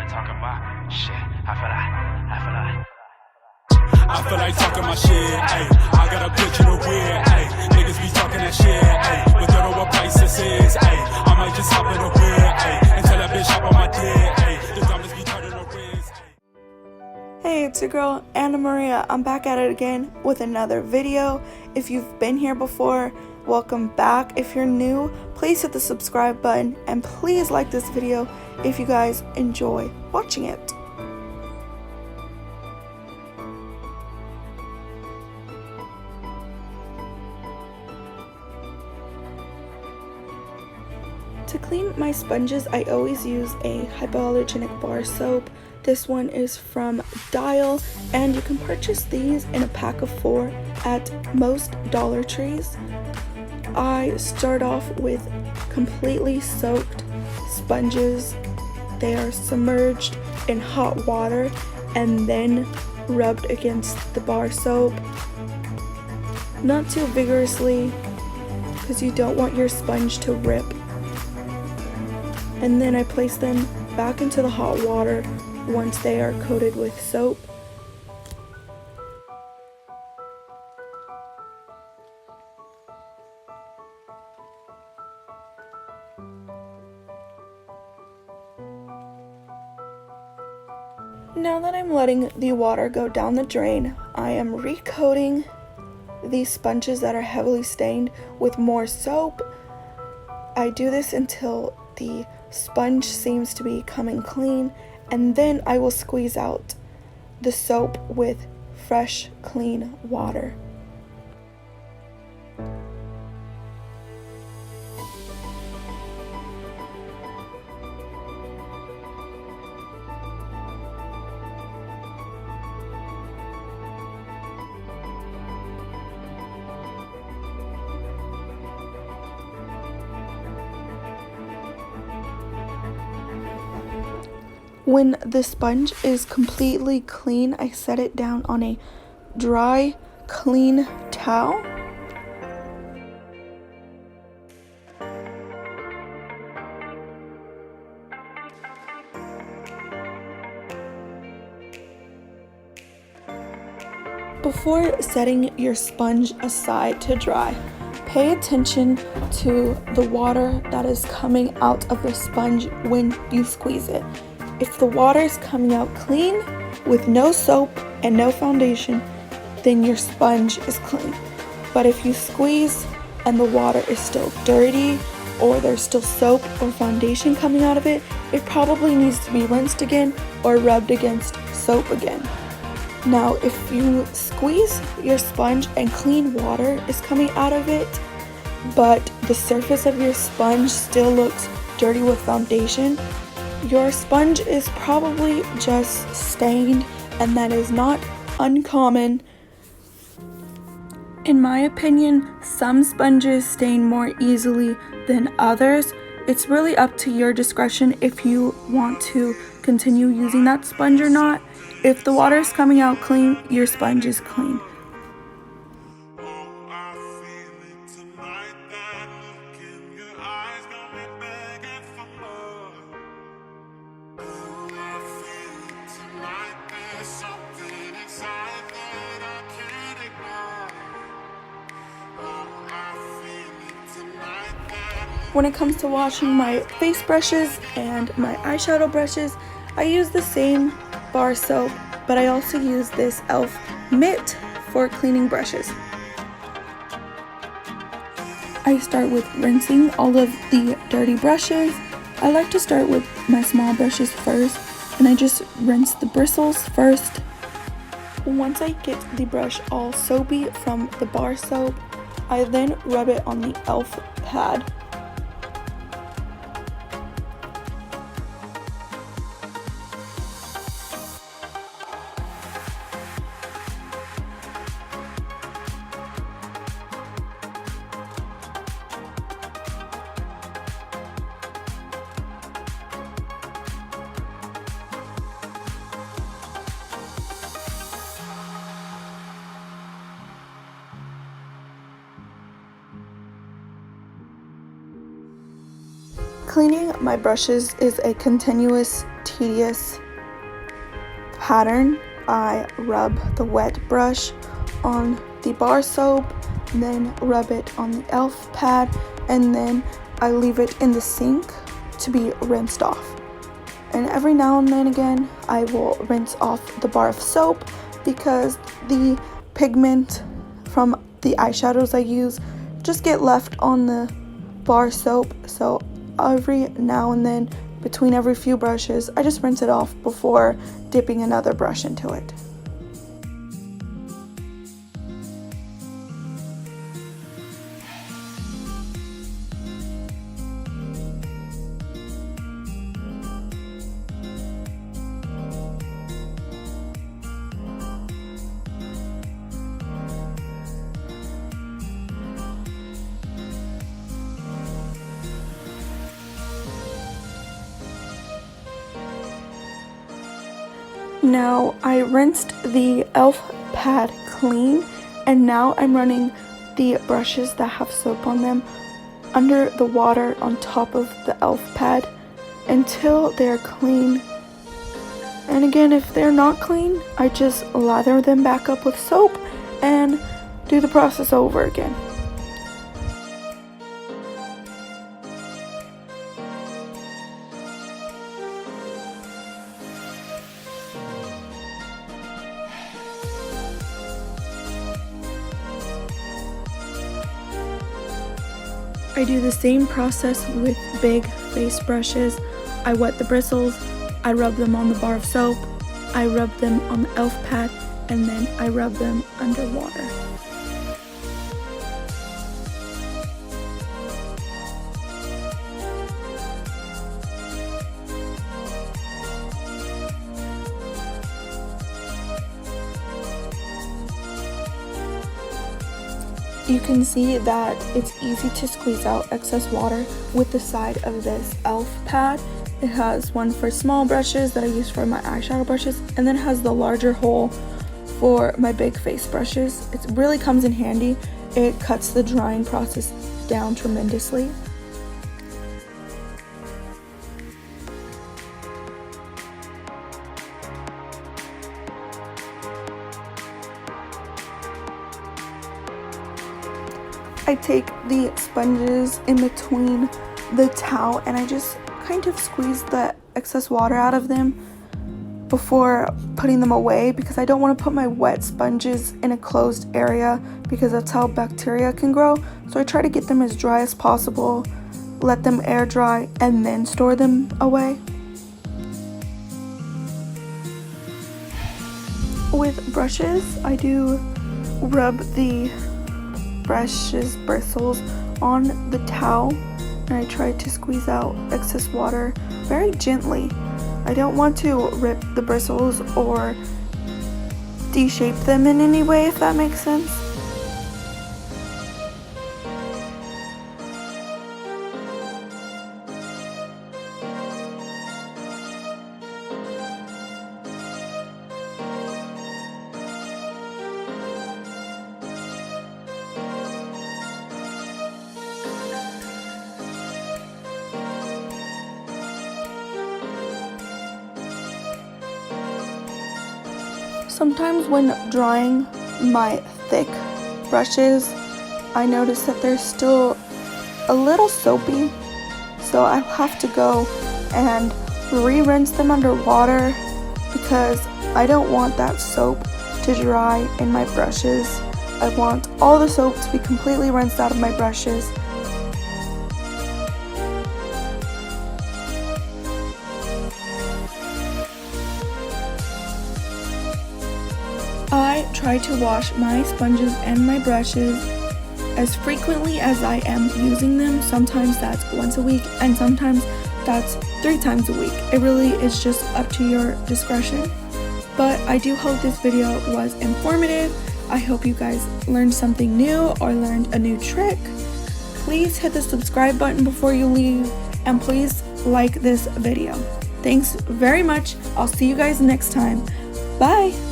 talking my shit. I feel like talking my shit, ayy. I got a bitch in the rear, ayy. Niggas be talking that shit, ayy. But don't know what price this is, ayy. I might just hop in the rear, ayy. And tell that bitch hop on my dick, ayy. The diamonds be turning the wrist, ayy. Hey, it's your girl, Anna Maria. I'm back at it again with another video. If you've been here before, welcome back. If you're new, please hit the subscribe button and please like this video if you guys enjoy watching it. To clean my sponges, I always use a hypoallergenic bar soap. This one is from Dial, and you can purchase these in a pack of 4 at most Dollar Trees. I start off with completely soaked sponges. They are submerged in hot water and then rubbed against the bar soap. Not too vigorously, because you don't want your sponge to rip. And then I place them back into the hot water once they are coated with soap. Now that I'm letting the water go down the drain, I am recoating these sponges that are heavily stained with more soap. I do this until the sponge seems to be coming clean, and then I will squeeze out the soap with fresh, clean water. When the sponge is completely clean, I set it down on a dry, clean towel. Before setting your sponge aside to dry, pay attention to the water that is coming out of the sponge when you squeeze it. If the water is coming out clean with no soap and no foundation, then your sponge is clean. But if you squeeze and the water is still dirty, or there's still soap or foundation coming out of it, it probably needs to be rinsed again or rubbed against soap again. Now, if you squeeze your sponge and clean water is coming out of it, but the surface of your sponge still looks dirty with foundation, your sponge is probably just stained, and that is not uncommon. In my opinion, some sponges stain more easily than others. It's really up to your discretion if you want to continue using that sponge or not. If the water is coming out clean, your sponge is clean. When it comes to washing my face brushes and my eyeshadow brushes, I use the same bar soap, but I also use this E.L.F. mitt for cleaning brushes. I start with rinsing all of the dirty brushes. I like to start with my small brushes first, and I just rinse the bristles first. Once I get the brush all soapy from the bar soap, I then rub it on the E.L.F. pad. Cleaning my brushes is a continuous, tedious pattern. I rub the wet brush on the bar soap, then rub it on the E.L.F pad, and then I leave it in the sink to be rinsed off. And every now and then again, I will rinse off the bar of soap because the pigment from the eyeshadows I use just get left on the bar soap. So every now and then, between every few brushes, I just rinse it off before dipping another brush into it. Now I rinsed the E.L.F pad clean, and now I'm running the brushes that have soap on them under the water on top of the E.L.F pad until they're clean. And again, if they're not clean, I just lather them back up with soap and do the process over again. I do the same process with big face brushes. I wet the bristles, I rub them on the bar of soap, I rub them on the E.L.F pad, and then I rub them underwater. You can see that it's easy to squeeze out excess water with the side of this E.L.F pad. It has one for small brushes that I use for my eyeshadow brushes, and then it has the larger hole for my big face brushes. It really comes in handy. It cuts the drying process down tremendously. I take the sponges in between the towel and I just kind of squeeze the excess water out of them before putting them away, because I don't want to put my wet sponges in a closed area because that's how bacteria can grow. So I try to get them as dry as possible, let them air dry, and then store them away. With brushes, I do rub the brushes bristles on the towel, and I try to squeeze out excess water very gently. I don't want to rip the bristles or de-shape them in any way, if that makes sense. Sometimes when drying my thick brushes, I notice that they're still a little soapy, so I'll have to go and re-rinse them underwater because I don't want that soap to dry in my brushes. I want all the soap to be completely rinsed out of my brushes. I try to wash my sponges and my brushes as frequently as I am using them. Sometimes that's once a week and sometimes that's 3 times a week. It really is just up to your discretion. But I do hope this video was informative. I hope you guys learned something new or learned a new trick. Please hit the subscribe button before you leave, and please like this video. Thanks very much. I'll see you guys next time. Bye!